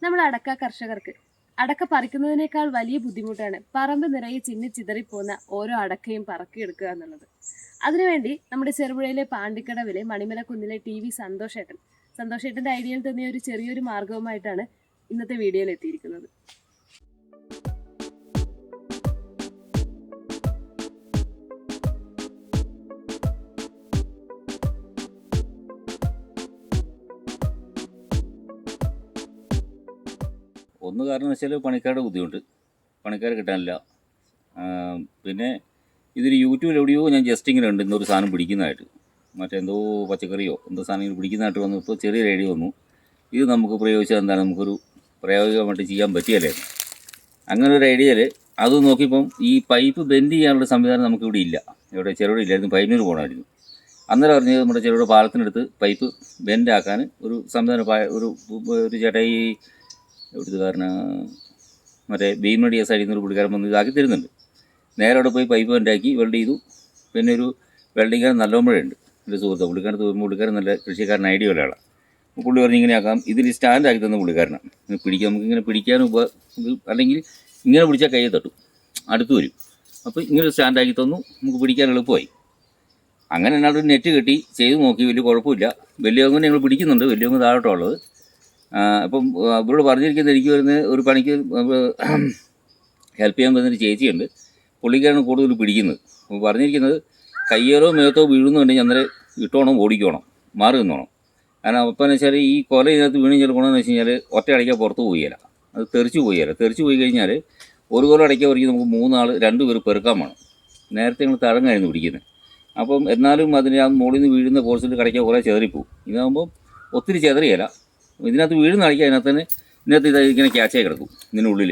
നമ്മൾ അടക്ക കർഷകർക്ക് അടക്ക പറിക്കുന്നതിനേക്കാൾ വലിയ ബുദ്ധിമുട്ടാണ് പറമ്പ് നിറയെ ചിന്നിച്ചിതറിപ്പോകുന്ന ഓരോ അടക്കയും പറക്കിയെടുക്കുക എന്നുള്ളത്. അതിനുവേണ്ടി നമ്മുടെ ചെറുപുഴയിലെ പാണ്ടിക്കടവിലെ മണിമലക്കുന്നിലെ TV സന്തോഷേട്ടൻ്റെ ഐഡിയയിൽ തന്നെ ഒരു ചെറിയൊരു മാർഗവുമായിട്ടാണ് ഇന്നത്തെ വീഡിയോയിൽ എത്തിയിരിക്കുന്നത്. ഒന്ന് കാരണം വെച്ചാൽ പണിക്കാരുടെ ബുദ്ധിമുട്ട്, പണിക്കാരെ കിട്ടാനില്ല. പിന്നെ ഇതൊരു യൂട്യൂബിൽ എവിടെയോ ഞാൻ ജസ്റ്റ് ഇങ്ങനെ ഉണ്ട് ഇന്നൊരു സാധനം പിടിക്കുന്നതായിട്ട്, മറ്റെന്തോ പച്ചക്കറിയോ എന്തോ സാധനം പിടിക്കുന്നതായിട്ട് വന്നു. ഇപ്പോൾ ചെറിയൊരു ഐഡിയ വന്നു, ഇത് നമുക്ക് പ്രയോഗിച്ചാൽ എന്താണ് നമുക്കൊരു പ്രായോഗികമായിട്ട് ചെയ്യാൻ പറ്റിയല്ലേ. അങ്ങനെ ഒരു ഐഡിയയിൽ അത് നോക്കിയപ്പം ഈ പൈപ്പ് ബെൻഡ് ചെയ്യാനുള്ള സംവിധാനം നമുക്കിവിടെ ഇല്ല, ഇവിടെ ചെറുവിടെ ഇല്ലായിരുന്നു, പൈപ്പിനൂർ പോകണമായിരുന്നു. അന്നേരം പറഞ്ഞത് നമ്മുടെ ചെറുവിടെ പാലത്തിനടുത്ത് പൈപ്പ് ബെൻഡാക്കാൻ ഒരു സംവിധാനം ഒരു ചേട്ടായി എവിടുത്തുകാരന് മറ്റേ ഭീമടി സൈഡിൽ നിന്ന് ഒരു പുള്ളിക്കാരൻ വന്ന് ഇതാക്കി തരുന്നുണ്ട്. നേരെ അവിടെ പോയി പൈപ്പ് ഉണ്ടാക്കി വെൽഡ് ചെയ്തു. പിന്നെ ഒരു വെൽഡിങ്ങാരൻ നല്ലോമ്പഴുണ്ട്, എൻ്റെ സുഹൃത്ത്. പുള്ളിക്കാരൻ നല്ല കൃഷിക്കാരൻ ഐഡിയ ഉള്ള ആളാണ്. പുള്ളി പറഞ്ഞ് ഇങ്ങനെ ആക്കാം, ഇതിൽ സ്റ്റാൻഡാക്കി തന്ന പുള്ളിക്കാരനാണ്. പിടിക്കാം, നമുക്കിങ്ങനെ പിടിക്കാനും അല്ലെങ്കിൽ ഇങ്ങനെ പിടിച്ചാൽ കയ്യെ തട്ടും, അടുത്ത് വരും. അപ്പോൾ ഇങ്ങനെ സ്റ്റാൻഡാക്കി തന്നു, നമുക്ക് പിടിക്കാൻ എളുപ്പമായി. അങ്ങനെ എന്നാളൊരു നെറ്റ് കെട്ടി ചെയ്ത് നോക്കി, വലിയ കുഴപ്പമില്ല. വലിയവങ്ങനെ ഞങ്ങൾ പിടിക്കുന്നുണ്ട്, വലിയവങ്ങ് താഴോട്ടമുള്ളത്. അപ്പം ഇവരോട് പറഞ്ഞിരിക്കുന്നത്, എനിക്ക് വരുന്ന ഒരു പണിക്ക് ഹെൽപ്പ് ചെയ്യാൻ വരുന്നൊരു ചേച്ചിയുണ്ട്, പുള്ളിക്കാരാണ് കൂടുതൽ പിടിക്കുന്നത്. അപ്പോൾ പറഞ്ഞിരിക്കുന്നത് കയ്യേറോ മേത്തോ വീഴുന്നുണ്ടെങ്കിൽ അന്നേരം ഇട്ടോണം, ഓടിക്കോണം, മാറി നിന്നോണം. കാരണം അപ്പം എന്ന് വെച്ചാൽ ഈ കൊല ഇതിനകത്ത് വീണ് ചില ഗുണമെന്ന് വെച്ച് കഴിഞ്ഞാൽ ഒറ്റ അടയ്ക്കാൻ പുറത്ത് പോയില്ല, അത് തെറിച്ച് പോയി കഴിഞ്ഞാൽ ഒരു കൊല അടയ്ക്കാൻ വരികയും നമുക്ക് 3 ആൾ 2 പേർ പെറുക്കാൻ വേണം. നേരത്തെ ഞങ്ങൾ തഴങ്ങായിരുന്നു പിടിക്കുന്നത്. അപ്പം എന്നാലും അതിന് ആ മുകളിൽ നിന്ന് വീഴുന്ന പോർസിൽ കടയ്ക്കാൻ കുറേ ചെതറിപ്പോവും. ഇതാകുമ്പം ഒത്തിരി ചെതറിയല്ല, ഇതിനകത്ത് വീഴുന്ന കളിക്കുക, ഇതിനകത്ത് ഇത് ഇങ്ങനെ ക്യാച്ചായി കിടക്കും ഇതിനുള്ളിൽ.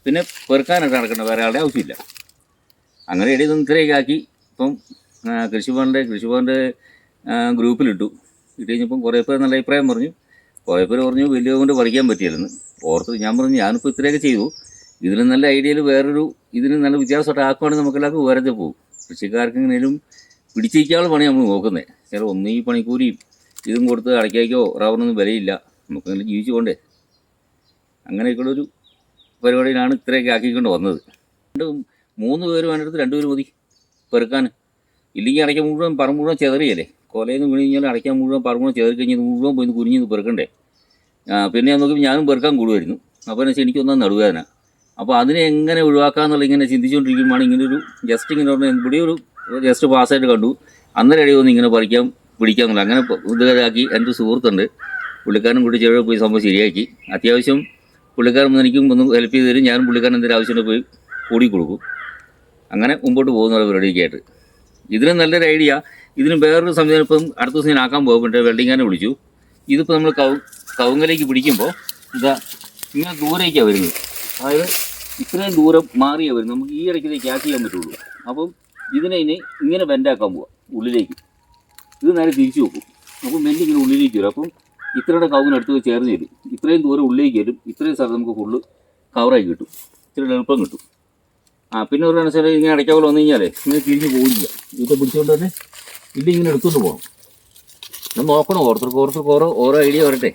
പിന്നെ പെറുക്കാനായിട്ട് നടക്കേണ്ട വേറെ ആളുടെ ആവശ്യമില്ല. അങ്ങനെ ഇടയിൽ ഇത്രയൊക്കെ ആക്കി ഇപ്പം കൃഷിഭവൻ്റെ ഗ്രൂപ്പിലിട്ടു. ഇട്ട് കഴിഞ്ഞപ്പം കുറേ പേർ നല്ല അഭിപ്രായം പറഞ്ഞു. കുറേ പേര് പറഞ്ഞു വലിയ കൊണ്ട് പറിക്കാൻ പറ്റിയില്ലെന്ന്. ഓർത്ത് ഞാൻ പറഞ്ഞു ഞാനിപ്പോൾ ഇത്രയൊക്കെ ചെയ്തു, ഇതിന് നല്ല ഐഡിയയിൽ ഇതിന് നല്ല വ്യത്യാസമായിട്ട് ആക്കുവാണെങ്കിൽ നമുക്കെല്ലാവർക്കും ഉപകാരത്തിൽ പോകും. കൃഷിക്കാർക്ക് എങ്ങനെയും പിടിച്ചിരിക്കാനുള്ള പണി നമ്മൾ നോക്കുന്നത്. ചില ഒന്നീ പണിക്കൂലിയും ഇതും കൊടുത്ത് അടയ്ക്കായ്ക്കോ റബ്ബറിനൊന്നും വിലയില്ല, നമുക്കങ്ങനെ ജീവിച്ചു പോകണ്ടേ. അങ്ങനെയൊക്കെയുള്ളൊരു പരിപാടിയിലാണ് ഇത്രയൊക്കെ ആക്കിക്കൊണ്ട് വന്നത്. 3 പേര് വേണ്ടിടത്ത് 2 പേര് മതി പെറുക്കാൻ. ഇല്ലെങ്കിൽ അടയ്ക്കാൻ മുഴുവൻ പറമ്പ് മുഴുവൻ ചെതറിയല്ലേ. കൊലയിൽ നിന്ന് വീണ് കഴിഞ്ഞാൽ അടയ്ക്കാൻ മുഴുവൻ പറമ്പ് മുഴുവൻ ചെതറി കഴിഞ്ഞാൽ മുഴുവൻ പോയി കുരിഞ്ഞ് പെറുക്കണ്ടേ. പിന്നെ ഞാൻ നോക്കിയപ്പോൾ ഞാനും പെറുക്കാൻ കൂടുമായിരുന്നു. അപ്പോൾ എന്ന് വെച്ചാൽ എനിക്കൊന്നാം നടുവേദന. അപ്പോൾ അതിനെ എങ്ങനെ ഒഴിവാക്കാമെന്നുള്ള ഇങ്ങനെ ചിന്തിച്ചുകൊണ്ടിരിക്കുമ്പോഴാണ് ഇങ്ങനൊരു ജസ്റ്റ് ഇങ്ങനെ പറഞ്ഞാൽ ഇവിടെ ഒരു ജസ്റ്റ് പാസ്സായിട്ട് കണ്ടു. അന്നേരം ഇടയിൽ ഒന്ന് ഇങ്ങനെ പിടിക്കാമെന്നില്ല. അങ്ങനെ ഇതാക്കി എൻ്റെ സുഹൃത്തുണ്ട്, പുള്ളിക്കാരൻ കൂടി ചെറുപുഴ പോയി സംഭവം ശരിയാക്കി. അത്യാവശ്യം പുള്ളിക്കാരൻ എനിക്കും ഒന്ന് ഹെൽപ്പ് ചെയ്ത് തരും, ഞാനും പുള്ളിക്കാരൻ എന്തെങ്കിലും ആവശ്യമുണ്ട് പോയി കൂടി കൊടുക്കും. അങ്ങനെ മുമ്പോട്ട് പോകുന്ന പരിപാടിയൊക്കെയായിട്ട്. ഇതിന് നല്ലൊരു ഐഡിയ. ഇതിന് വേറൊരു സംവിധാനം ഇപ്പം അടുത്ത ദിവസം ഞാൻ ആക്കാൻ പോകുമ്പോൾ വെൽഡിങ്ങാനെ വിളിച്ചു. ഇതിപ്പോൾ നമ്മൾ കവുങ്ങലേക്ക് പിടിക്കുമ്പോൾ ഇതാ ഇങ്ങനെ ദൂരേക്കാണ് വരുന്നത്, അതായത് ഇത്രയും ദൂരം മാറിയാണ് വരുന്നത്. നമുക്ക് ഈ ഇടയ്ക്ക് ക്യാച്ച് ചെയ്യാൻ പറ്റുള്ളൂ. അപ്പം ഇതിനെ ഇങ്ങനെ ബെൻഡാക്കാൻ പോവാം ഉള്ളിലേക്ക്. ഇത് നേരെ തിരിച്ചു വെക്കും. അപ്പം ബെൻഡ് ഇങ്ങനെ ഉള്ളിലേക്ക് വരും. അപ്പം ഇത്രയുടെ കവുങ്ങിനടുത്ത് ചേർന്ന് തരും. ഇത്രയും ദൂരം ഉള്ളിലേക്ക് വരും. ഇത്രയും സ്ഥലം നമുക്ക് ഫുള്ള് കവറായി കിട്ടും, ഇത്ര എളുപ്പം കിട്ടും. പിന്നെ ഒരു അനുസരിച്ച് ഇങ്ങനെ അടയ്ക്കാൻ പോലെ വന്നു കഴിഞ്ഞാൽ ഇങ്ങനെ തിരിഞ്ഞ് പോകില്ല. ഇത് പിടിച്ചുകൊണ്ട് തന്നെ ഇല്ല ഇങ്ങനെ എടുത്തുകൊണ്ട് പോകണം. ഞാൻ നോക്കണം, ഓരോരുത്തർക്ക് ഓരോ ഐഡിയ വരട്ടെ.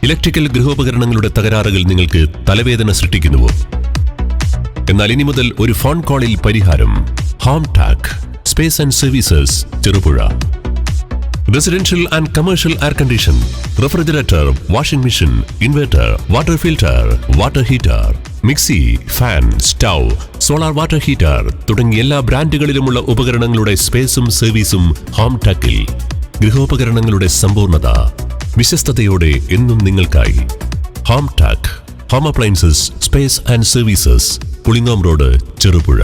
ഇലക്ട്രിക്കൽ ഗൃഹോപകരണങ്ങളുടെ തകരാറുകൾ നിങ്ങൾക്ക് തലവേദന സൃഷ്ടിക്കുന്നുവോ? എന്നാൽ ഇനി മുതൽ ഒരു ഫോൺ കോളിൽ പരിഹാരം. Home Tak space and services, Cherupuzha. Residential and commercial air condition, refrigerator, washing machine, inverter, water filter, water heater, mixie, fan, stove, solar water heater തുടങ്ങിയ എല്ലാ ബ്രാൻഡുകളിലുമുള്ള ഉപകരണങ്ങളുടെ സ്പേസും സർവീസും ഹോം ടാക്കിൽ. ഗൃഹോപകരണങ്ങളുടെ സമ്പൂർണ്ണത വിശ്വസ്തയോടെ എന്നും നിങ്ങൾക്കായി. Home Tak, home appliances, space and services, Pulingome road, Cherupuzha.